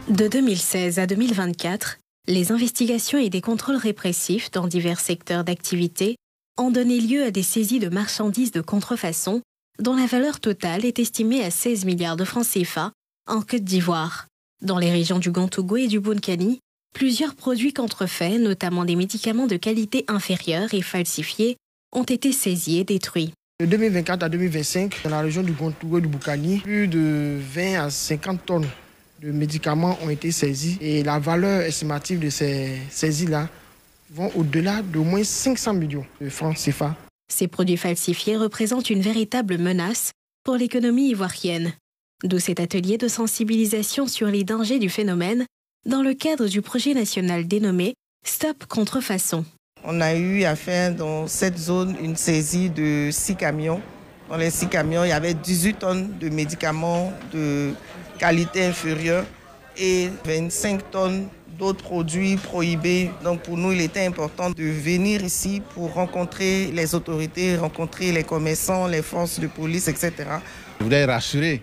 De 2016 à 2024, les investigations et des contrôles répressifs dans divers secteurs d'activité ont donné lieu à des saisies de marchandises de contrefaçon dont la valeur totale est estimée à 16 milliards de francs CFA en Côte d'Ivoire. Dans les régions du Grand-Togo et du Bounkiani, plusieurs produits contrefaits, notamment des médicaments de qualité inférieure et falsifiés, ont été saisis et détruits. De 2024 à 2025, dans la région du Grand-Togo et du Bounkiani, plus de 20 à 50 tonnes de médicaments ont été saisis et la valeur estimative de ces saisies-là vont au-delà d'au moins 500 millions de francs CFA. Ces produits falsifiés représentent une véritable menace pour l'économie ivoirienne. D'où cet atelier de sensibilisation sur les dangers du phénomène dans le cadre du projet national dénommé Stop Contrefaçon. On a eu à faire dans cette zone une saisie de 6 camions. Dans les 6 camions, il y avait 18 tonnes de médicaments de qualité inférieure et 25 tonnes d'autres produits prohibés. Donc pour nous, il était important de venir ici pour rencontrer les autorités, rencontrer les commerçants, les forces de police, etc. Je voudrais rassurer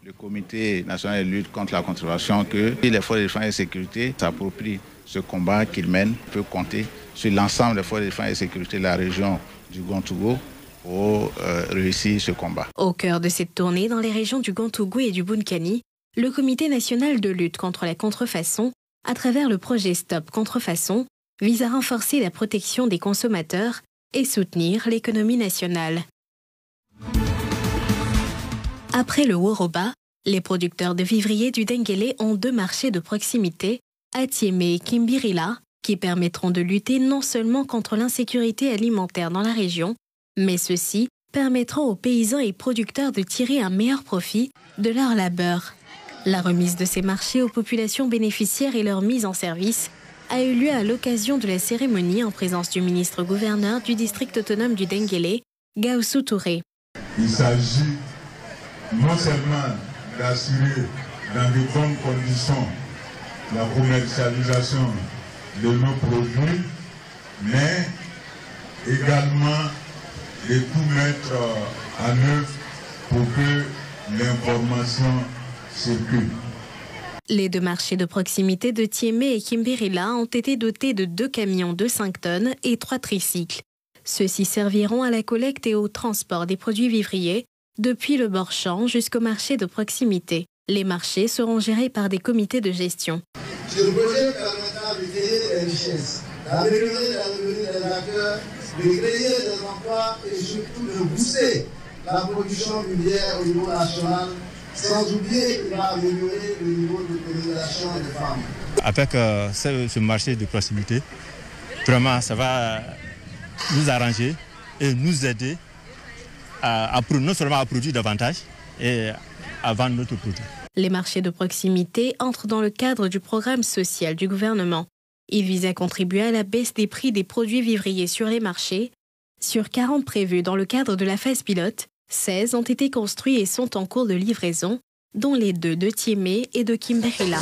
le Comité national de lutte contre la contrefaçon que les forces de défense et de sécurité s'approprient ce combat qu'ils mènent, peut compter sur l'ensemble des forces de défense et de sécurité de la région du Grand-Togo pour réussir ce combat. Au cœur de cette tournée dans les régions du Grand-Togo et du Bounkiani, le Comité national de lutte contre la contrefaçon, à travers le projet Stop Contrefaçon, vise à renforcer la protection des consommateurs et soutenir l'économie nationale. Après le Woroba, les producteurs de vivriers du Denguélé ont 2 marchés de proximité, à Thiémé et Kimbirila, qui permettront de lutter non seulement contre l'insécurité alimentaire dans la région, mais ceux-ci permettront aux paysans et producteurs de tirer un meilleur profit de leur labeur. La remise de ces marchés aux populations bénéficiaires et leur mise en service a eu lieu à l'occasion de la cérémonie en présence du ministre-gouverneur du district autonome du Denguélé, Gaoussou Touré. Il s'agit non seulement d'assurer dans de bonnes conditions la commercialisation de nos produits, mais également de tout mettre en œuvre pour que l'information circule. Les 2 marchés de proximité de Thiémé et Kimbirila ont été dotés de 2 camions de 5 tonnes et 3 tricycles. Ceux-ci serviront à la collecte et au transport des produits vivriers depuis le bord-champ jusqu'au marché de proximité. Les marchés seront gérés par des comités de gestion. Ce projet permettra de créer des richesses, d'améliorer la revenu des acteurs, de créer des emplois et surtout de booster la production vivrière au niveau national, sans oublier qu'il va améliorer le niveau de communication des femmes. Avec ce marché de proximité, vraiment ça va nous arranger et nous aider non seulement à produire davantage et à vendre notre produit. Les marchés de proximité entrent dans le cadre du programme social du gouvernement. Ils visent à contribuer à la baisse des prix des produits vivriers sur les marchés. Sur 40 prévus dans le cadre de la phase pilote, 16 ont été construits et sont en cours de livraison, dont les 2 de Thiémé et de Kimbirila.